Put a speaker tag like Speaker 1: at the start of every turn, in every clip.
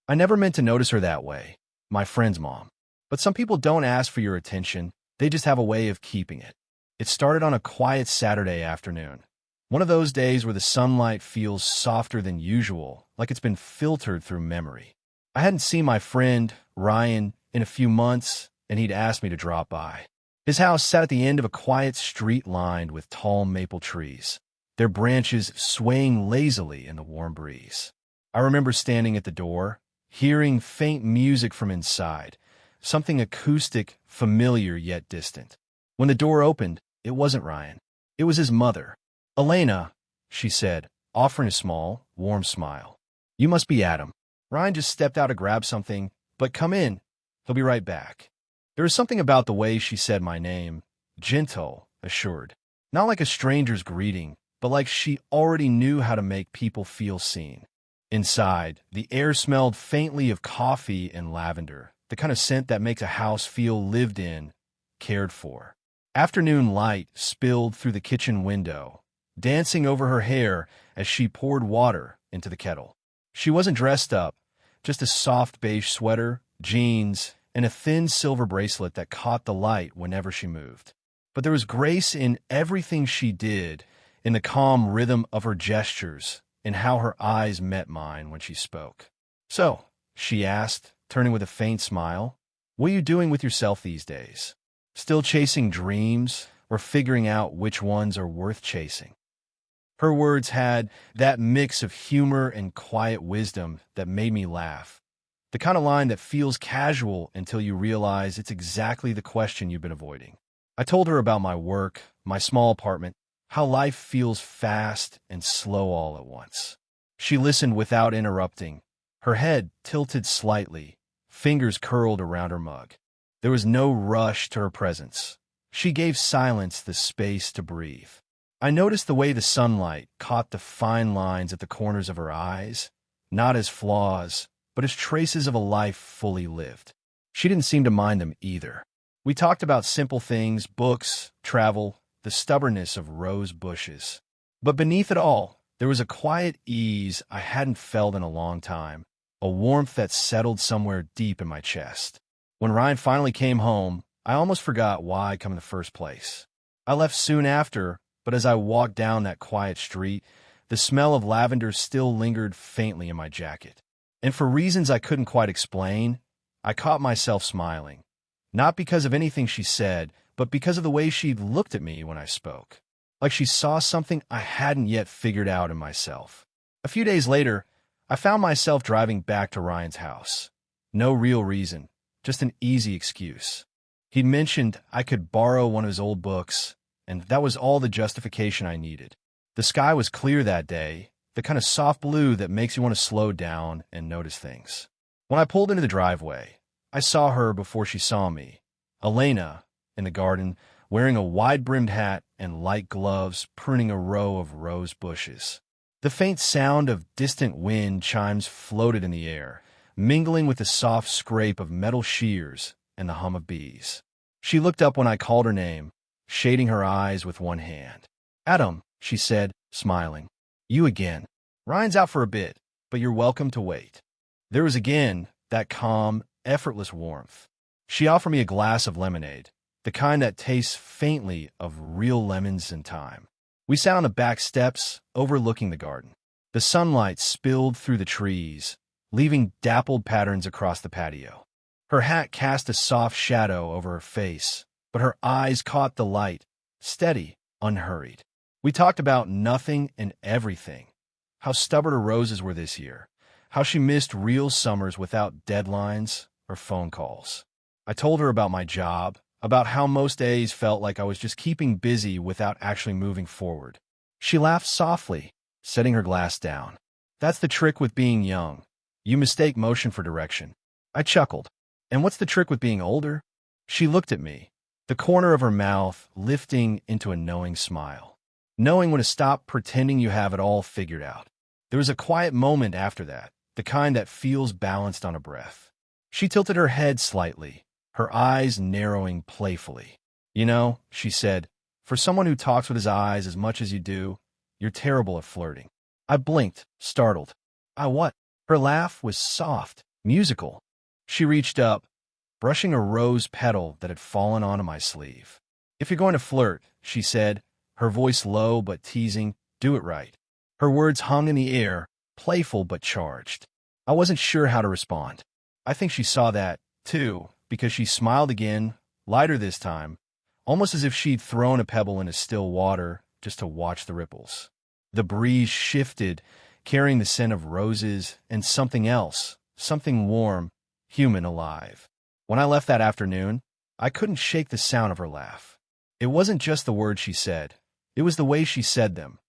Speaker 1: I never meant to notice her that way, my friend's mom. But some people don't ask for your attention, they just have a way of keeping it. It started on a quiet Saturday afternoon. One of those days where the sunlight feels softer than usual, like it's been filtered through memory. I hadn't seen my friend, Ryan, in a few months, and he'd asked me to drop by. His house sat at the end of a quiet street lined with tall maple trees, their branches swaying lazily in the warm breeze. I remember standing at the door, hearing faint music from inside, something acoustic, familiar yet distant. When the door opened, it wasn't Ryan. It was his mother. "Elena," she said, offering a small, warm smile. "You must be Adam." Ryan just stepped out to grab something, "But come in. He'll be right back." There was something about the way she said my name, gentle, assured. Not like a stranger's greeting, but like she already knew how to make people feel seen. Inside, the air smelled faintly of coffee and lavender, the kind of scent that makes a house feel lived in, cared for. Afternoon light spilled through the kitchen window, dancing over her hair as she poured water into the kettle. She wasn't dressed up, just a soft beige sweater, jeans, and a thin silver bracelet that caught the light whenever she moved. But there was grace in everything she did, in the calm rhythm of her gestures, in how her eyes met mine when she spoke. "So," she asked, turning with a faint smile, "what are you doing with yourself these days? Still chasing dreams, or figuring out which ones are worth chasing?" Her words had that mix of humor and quiet wisdom that made me laugh. The kind of line that feels casual until you realize it's exactly the question you've been avoiding. I told her about my work, my small apartment, how life feels fast and slow all at once. She listened without interrupting, her head tilted slightly, fingers curled around her mug. There was no rush to her presence. She gave silence the space to breathe. I noticed the way the sunlight caught the fine lines at the corners of her eyes, not as flaws, but as traces of a life fully lived. She didn't seem to mind them either. We talked about simple things, books, travel, the stubbornness of rose bushes. But beneath it all, there was a quiet ease I hadn't felt in a long time, a warmth that settled somewhere deep in my chest. When Ryan finally came home, I almost forgot why I'd come in the first place. I left soon after, but as I walked down that quiet street, the smell of lavender still lingered faintly in my jacket. And for reasons I couldn't quite explain, I caught myself smiling. Not because of anything she said, but because of the way she looked at me when I spoke. Like she saw something I hadn't yet figured out in myself. A few days later, I found myself driving back to Ryan's house. No real reason, just an easy excuse. He'd mentioned I could borrow one of his old books, and that was all the justification I needed. The sky was clear that day, the kind of soft blue that makes you want to slow down and notice things. When I pulled into the driveway, I saw her before she saw me, Elena, in the garden, wearing a wide-brimmed hat and light gloves, pruning a row of rose bushes. The faint sound of distant wind chimes floated in the air, mingling with the soft scrape of metal shears and the hum of bees. She looked up when I called her name, shading her eyes with one hand. "Adam," she said, smiling. "You again. Ryan's out for a bit, but you're welcome to wait." There was again that calm, effortless warmth. She offered me a glass of lemonade, the kind that tastes faintly of real lemons and thyme. We sat on the back steps, overlooking the garden. The sunlight spilled through the trees, leaving dappled patterns across the patio. Her hat cast a soft shadow over her face, but her eyes caught the light, steady, unhurried. We talked about nothing and everything. How stubborn her roses were this year. How she missed real summers without deadlines or phone calls. I told her about my job, about how most days felt like I was just keeping busy without actually moving forward. She laughed softly, setting her glass down. "That's the trick with being young. You mistake motion for direction." I chuckled. "And what's the trick with being older?" She looked at me, the corner of her mouth lifting into a knowing smile. Knowing when to stop pretending you have it all figured out. There was a quiet moment after that, the kind that feels balanced on a breath. She tilted her head slightly, her eyes narrowing playfully. "You know," she said, "for someone who talks with his eyes as much as you do, you're terrible at flirting." I blinked, startled. "I what?" Her laugh was soft, Musical. She reached up, brushing a rose petal that had fallen onto my sleeve. If you're going to flirt, she said, her voice low but teasing, do it right. Her words hung in the air, playful but charged. I wasn't sure how to respond. I think she saw that, too, because she smiled again, lighter this time, almost as if she'd thrown a pebble into still water just to watch the ripples. The breeze shifted, carrying the scent of roses and something else, something warm, human, alive. When I left that afternoon, I couldn't shake the sound of her laugh. It wasn't just the words she said. It was the way she said them.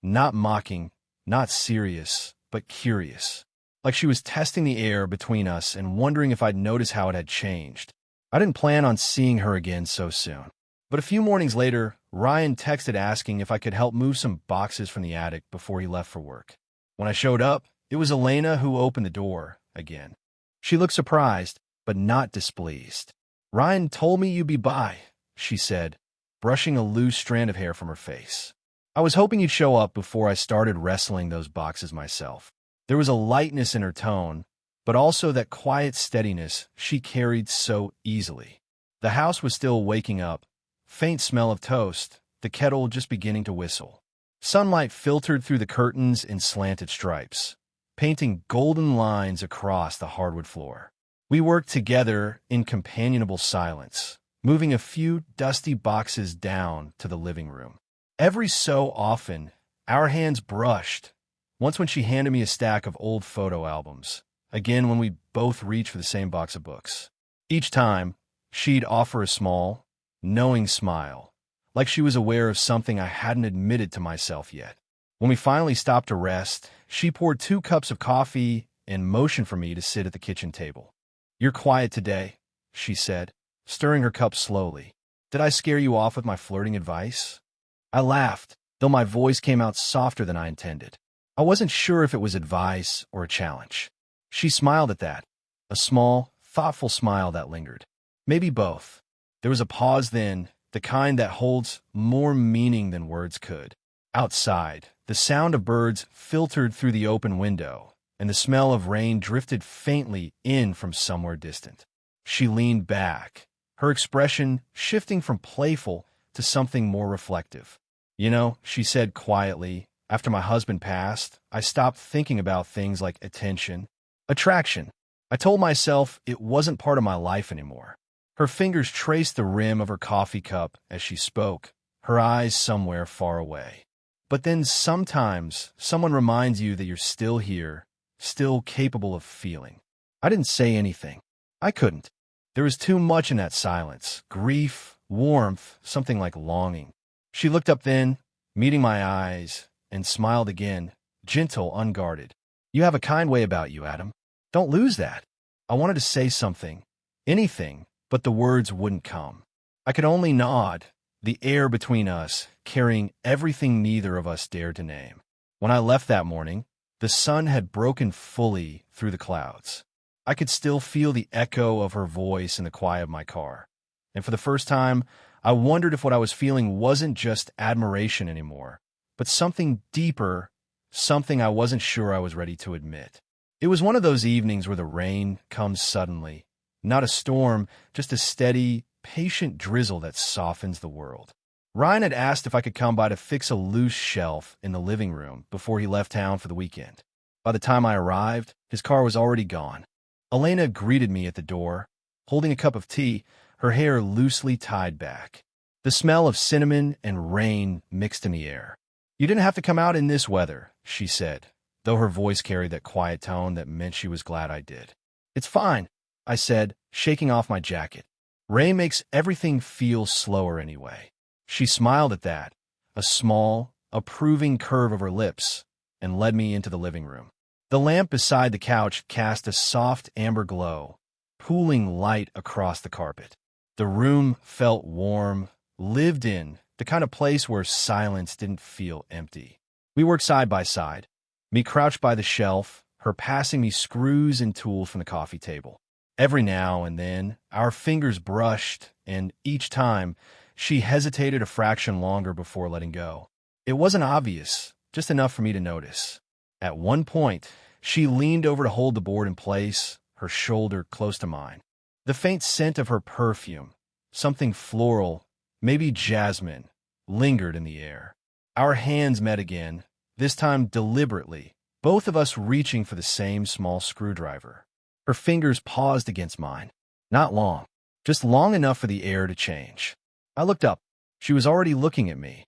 Speaker 1: Not mocking, not serious, but curious. Like she was testing the air between us and wondering if I'd notice how it had changed. I didn't plan on seeing her again so soon. But a few mornings later, Ryan texted asking if I could help move some boxes from the attic before he left for work. When I showed up, it was Elena who opened the door again. She looked surprised, but not displeased. Ryan told me you'd be by, she said, brushing a loose strand of hair from her face. I was hoping you'd show up before I started wrestling those boxes myself. There was a lightness in her tone, but also that quiet steadiness she carried so easily. The house was still waking up, faint smell of toast, the kettle just beginning to whistle. Sunlight filtered through the curtains in slanted stripes, painting golden lines across the hardwood floor. We worked together in companionable silence, moving a few dusty boxes down to the living room. Every so often, our hands brushed, once when she handed me a stack of old photo albums, again when we both reached for the same box of books. Each time, she'd offer a small, knowing smile, like she was aware of something I hadn't admitted to myself yet. When we finally stopped to rest, she poured 2 cups of coffee and motioned for me to sit at the kitchen table. You're quiet today, she said, stirring her cup slowly. Did I scare you off with my flirting advice? I laughed, though my voice came out softer than I intended. I wasn't sure if it was advice or a challenge. She smiled at that, a small, thoughtful smile that lingered. Maybe both. There was a pause then, the kind that holds more meaning than words could. Outside, the sound of birds filtered through the open window, and the smell of rain drifted faintly in from somewhere distant. She leaned back, her expression shifting from playful to something more reflective. You know, she said quietly, after my husband passed, I stopped thinking about things like attention, attraction. I told myself it wasn't part of my life anymore. Her fingers traced the rim of her coffee cup as she spoke, her eyes somewhere far away. But then sometimes someone reminds you that you're still here, still capable of feeling. I didn't say anything. I couldn't. There was too much in that silence, grief, warmth, something like longing. She looked up then, meeting my eyes, and smiled again, gentle, unguarded. You have a kind way about you, Adam. Don't lose that. I wanted to say something, anything, but the words wouldn't come. I could only nod, the air between us carrying everything neither of us dared to name. When I left that morning, the sun had broken fully through the clouds. I could still feel the echo of her voice in the quiet of my car. And for the first time, I wondered if what I was feeling wasn't just admiration anymore, but something deeper, something I wasn't sure I was ready to admit. It was one of those evenings where the rain comes suddenly, not a storm, just a steady, patient drizzle that softens the world. Ryan had asked if I could come by to fix a loose shelf in the living room before he left town for the weekend. By the time I arrived, his car was already gone. Elena greeted me at the door, holding a cup of tea, her hair loosely tied back. The smell of cinnamon and rain mixed in the air. You didn't have to come out in this weather, she said, though her voice carried that quiet tone that meant she was glad I did. It's fine, I said, shaking off my jacket. Rain makes everything feel slower anyway. She smiled at that, a small, approving curve of her lips, and led me into the living room. The lamp beside the couch cast a soft amber glow, pooling light across the carpet. The room felt warm, lived in, the kind of place where silence didn't feel empty. We worked side by side, me crouched by the shelf, her passing me screws and tools from the coffee table. Every now and then, our fingers brushed, and each time, she hesitated a fraction longer before letting go. It wasn't obvious, just enough for me to notice. At one point, she leaned over to hold the board in place, her shoulder close to mine. The faint scent of her perfume, something floral, maybe jasmine, lingered in the air. Our hands met again, this time deliberately, both of us reaching for the same small screwdriver. Her fingers paused against mine. Not long, just long enough for the air to change. I looked up. She was already looking at me.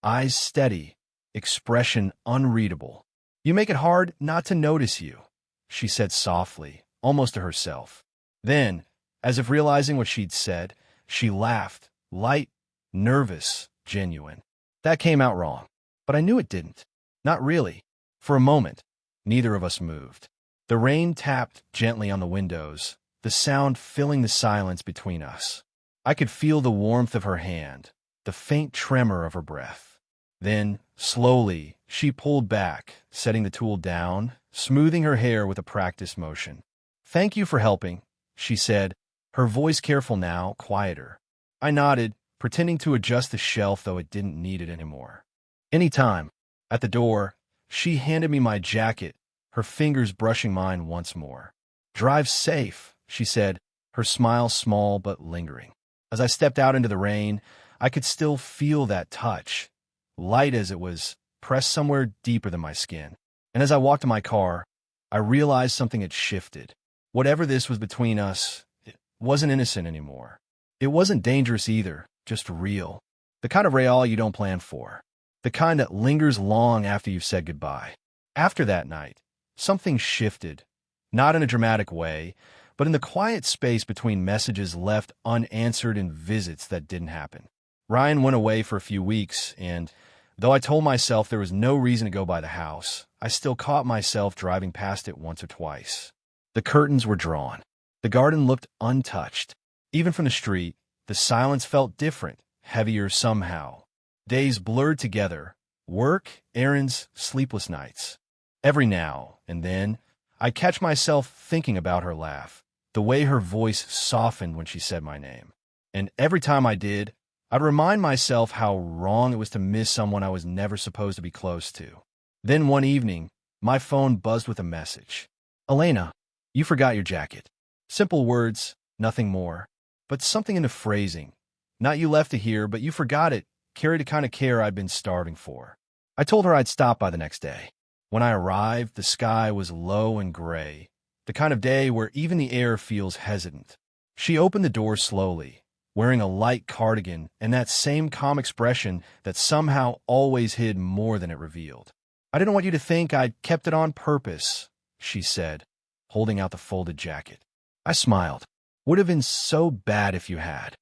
Speaker 1: Eyes steady, expression unreadable. "You make it hard not to notice you," she said softly, almost to herself. Then, as if realizing what she'd said, she laughed, light, nervous, genuine. That came out wrong, but I knew it didn't. Not really. For a moment, neither of us moved. The rain tapped gently on the windows, the sound filling the silence between us. I could feel the warmth of her hand, the faint tremor of her breath. Then, slowly, she pulled back, setting the tool down, smoothing her hair with a practiced motion. "Thank you for helping," she said, her voice careful now, quieter. I nodded, pretending to adjust the shelf though it didn't need it anymore. "Anytime." At the door, she handed me my jacket, her fingers brushing mine once more. "Drive safe," she said, her smile small but lingering. As I stepped out into the rain, I could still feel that touch, light as it was, pressed somewhere deeper than my skin. And as I walked to my car, I realized something had shifted. Whatever this was between us, it wasn't innocent anymore. It wasn't dangerous either, just real. The kind of real you don't plan for. The kind that lingers long after you've said goodbye. After that night, something shifted, not in a dramatic way, but in the quiet space between messages left unanswered and visits that didn't happen. Ryan went away for a few weeks, and though I told myself there was no reason to go by the house, I still caught myself driving past it once or twice. The curtains were drawn. The garden looked untouched. Even from the street, the silence felt different, heavier somehow. Days blurred together. Work, errands, sleepless nights. Every now and then, I catch myself thinking about her laugh, the way her voice softened when she said my name. And every time I did, I'd remind myself how wrong it was to miss someone I was never supposed to be close to. Then one evening, my phone buzzed with a message. "Elena, you forgot your jacket." Simple words, nothing more. But something in the phrasing. Not "you left it here, but you forgot it," carried a kind of care I'd been starving for. I told her I'd stop by the next day. When I arrived, the sky was low and gray, the kind of day where even the air feels hesitant. She opened the door slowly, wearing a light cardigan and that same calm expression that somehow always hid more than it revealed. "I didn't want you to think I'd kept it on purpose," she said, holding out the folded jacket. I smiled. "Would have been so bad if you had."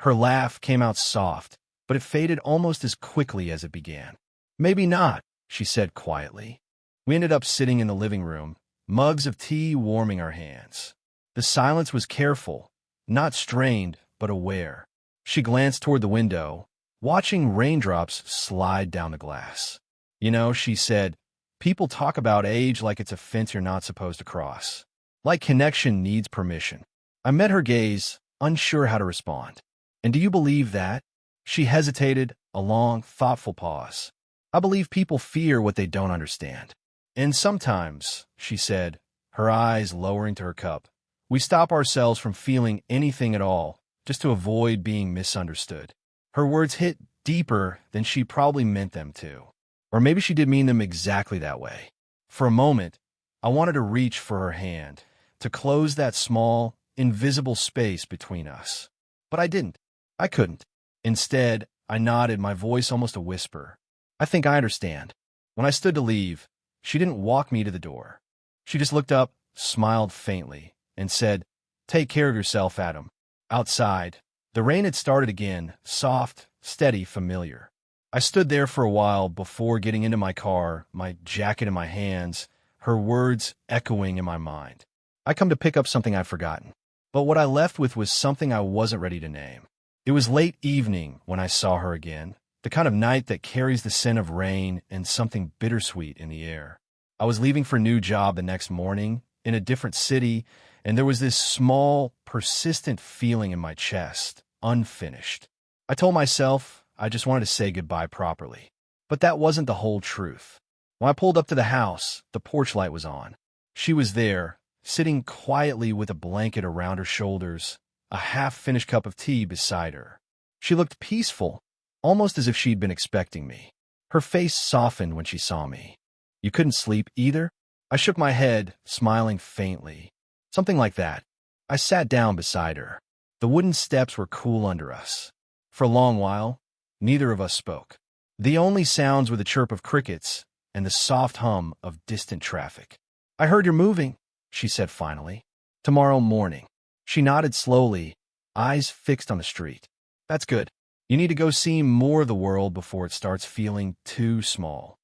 Speaker 1: Her laugh came out soft, but it faded almost as quickly as it began. "Maybe not," she said quietly. We ended up sitting in the living room, mugs of tea warming our hands. The silence was careful, not strained, but aware. She glanced toward the window, watching raindrops slide down the glass. "You know," she said, "people talk about age like it's a fence you're not supposed to cross. Like connection needs permission." I met her gaze, unsure how to respond. "And do you believe that?" She hesitated, a long, thoughtful pause. "I believe people fear what they don't understand. And sometimes," she said, her eyes lowering to her cup, "we stop ourselves from feeling anything at all, just to avoid being misunderstood." Her words hit deeper than she probably meant them to. Or maybe she did mean them exactly that way. For a moment, I wanted to reach for her hand, to close that small, invisible space between us. But I didn't. I couldn't. Instead, I nodded, my voice almost a whisper. "I think I understand." When I stood to leave, she didn't walk me to the door. She just looked up, smiled faintly, and said, "Take care of yourself, Adam." Outside, the rain had started again, soft, steady, familiar. I stood there for a while before getting into my car, my jacket in my hands, her words echoing in my mind. "I come to pick up something I'd forgotten." But what I left with was something I wasn't ready to name. It was late evening when I saw her again, the kind of night that carries the scent of rain and something bittersweet in the air. I was leaving for a new job the next morning, in a different city, and there was this small, persistent feeling in my chest, unfinished. I told myself I just wanted to say goodbye properly. But that wasn't the whole truth. When I pulled up to the house, the porch light was on. She was there, sitting quietly with a blanket around her shoulders, a half-finished cup of tea beside her. She looked peaceful, almost as if she'd been expecting me. Her face softened when she saw me. "You couldn't sleep either?" I shook my head, smiling faintly. "Something like that." I sat down beside her. The wooden steps were cool under us. For a long while, neither of us spoke. The only sounds were the chirp of crickets and the soft hum of distant traffic. "I heard you're moving," she said finally. "Tomorrow morning." She nodded slowly, eyes fixed on the street. "That's good. You need to go see more of the world before it starts feeling too small."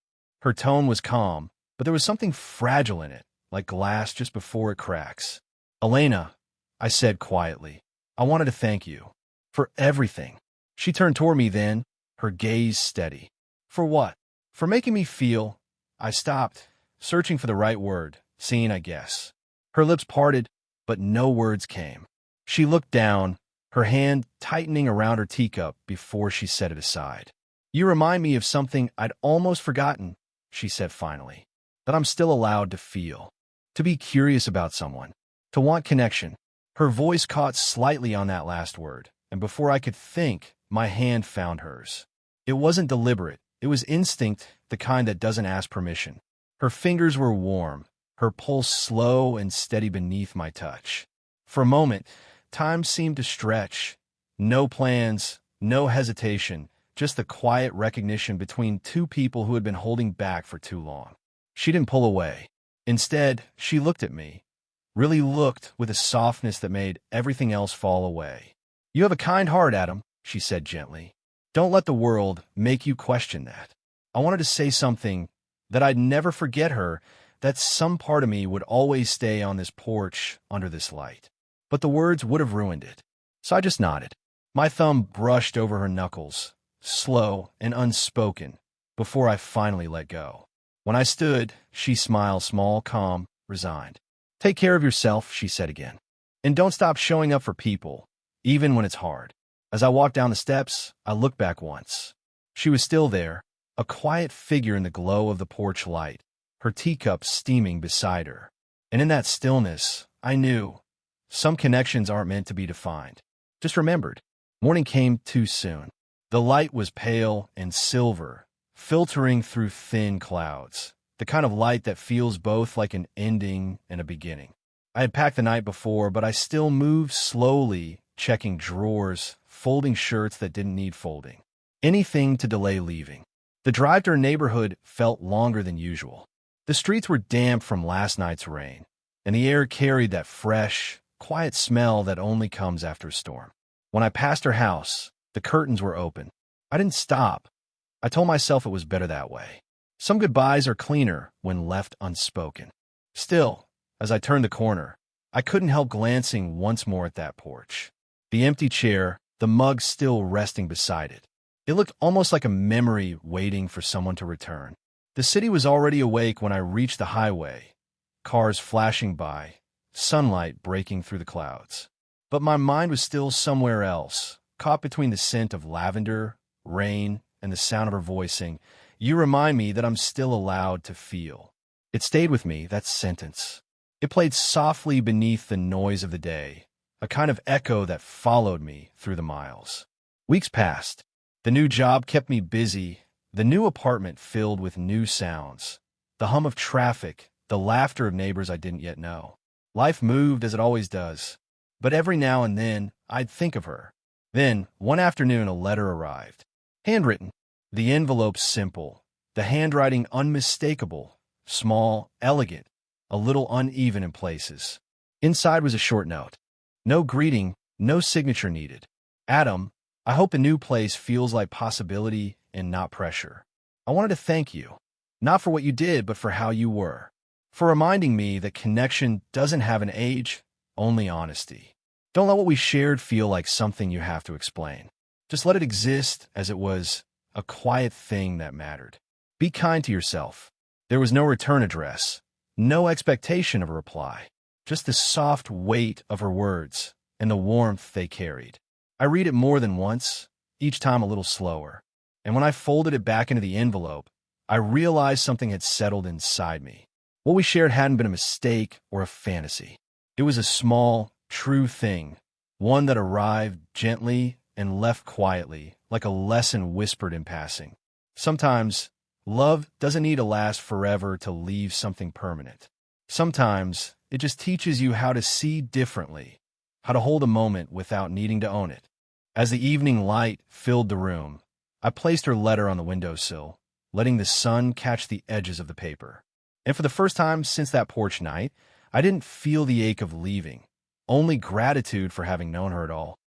Speaker 1: Her tone was calm, but there was something fragile in it, like glass just before it cracks. "Elena," I said quietly, "I wanted to thank you for everything." She turned toward me then, her gaze steady. "For what?" "For making me feel—" I stopped, searching for the right word, seeing, I guess. Her lips parted, but no words came. She looked down, her hand tightening around her teacup before she set it aside. "You remind me of something I'd almost forgotten," she said finally, "that I'm still allowed to feel. To be curious about someone. To want connection." Her voice caught slightly on that last word, and before I could think, my hand found hers. It wasn't deliberate. It was instinct, the kind that doesn't ask permission. Her fingers were warm, her pulse slow and steady beneath my touch. For a moment, time seemed to stretch. No plans, no hesitation, just the quiet recognition between two people who had been holding back for too long. She didn't pull away. Instead, she looked at me, really looked with a softness that made everything else fall away. "You have a kind heart, Adam," she said gently. "Don't let the world make you question that." I wanted to say something, that I'd never forget her, that some part of me would always stay on this porch under this light. But the words would have ruined it. So I just nodded. My thumb brushed over her knuckles, slow and unspoken, before I finally let go. When I stood, she smiled, small, calm, resigned. "Take care of yourself," she said again. "And don't stop showing up for people, even when it's hard." As I walked down the steps, I looked back once. She was still there, a quiet figure in the glow of the porch light, her teacup steaming beside her. And in that stillness, I knew some connections aren't meant to be defined, just remembered. Morning came too soon. The light was pale and silver, filtering through thin clouds, the kind of light that feels both like an ending and a beginning. I had packed the night before, but I still moved slowly, checking drawers, folding shirts that didn't need folding. Anything to delay leaving. The drive to her neighborhood felt longer than usual. The streets were damp from last night's rain, and the air carried that fresh, quiet smell that only comes after a storm. When I passed her house, the curtains were open. I didn't stop. I told myself it was better that way. Some goodbyes are cleaner when left unspoken. Still, as I turned the corner, I couldn't help glancing once more at that porch. The empty chair, the mug still resting beside it. It looked almost like a memory waiting for someone to return. The city was already awake when I reached the highway, cars flashing by, sunlight breaking through the clouds. But my mind was still somewhere else, caught between the scent of lavender, rain, and the sound of her voice saying, "You remind me that I'm still allowed to feel." It stayed with me, that sentence. It played softly beneath the noise of the day, a kind of echo that followed me through the miles. Weeks passed. The new job kept me busy, the new apartment filled with new sounds, the hum of traffic, the laughter of neighbors I didn't yet know. Life moved as it always does, but every now and then I'd think of her. Then, one afternoon, a letter arrived. Handwritten. The envelope simple, the handwriting unmistakable, small, elegant, a little uneven in places. Inside was a short note. No greeting, no signature needed. "Adam, I hope the new place feels like possibility and not pressure. I wanted to thank you, not for what you did, but for how you were. For reminding me that connection doesn't have an age, only honesty. Don't let what we shared feel like something you have to explain. Just let it exist as it was, a quiet thing that mattered. Be kind to yourself." There was no return address, no expectation of a reply, just the soft weight of her words and the warmth they carried. I read it more than once, each time a little slower, and when I folded it back into the envelope, I realized something had settled inside me. What we shared hadn't been a mistake or a fantasy. It was a small, true thing, one that arrived gently and left quietly, like a lesson whispered in passing. Sometimes, love doesn't need to last forever to leave something permanent. Sometimes, it just teaches you how to see differently, how to hold a moment without needing to own it. As the evening light filled the room, I placed her letter on the windowsill, letting the sun catch the edges of the paper. And for the first time since that porch night, I didn't feel the ache of leaving, only gratitude for having known her at all.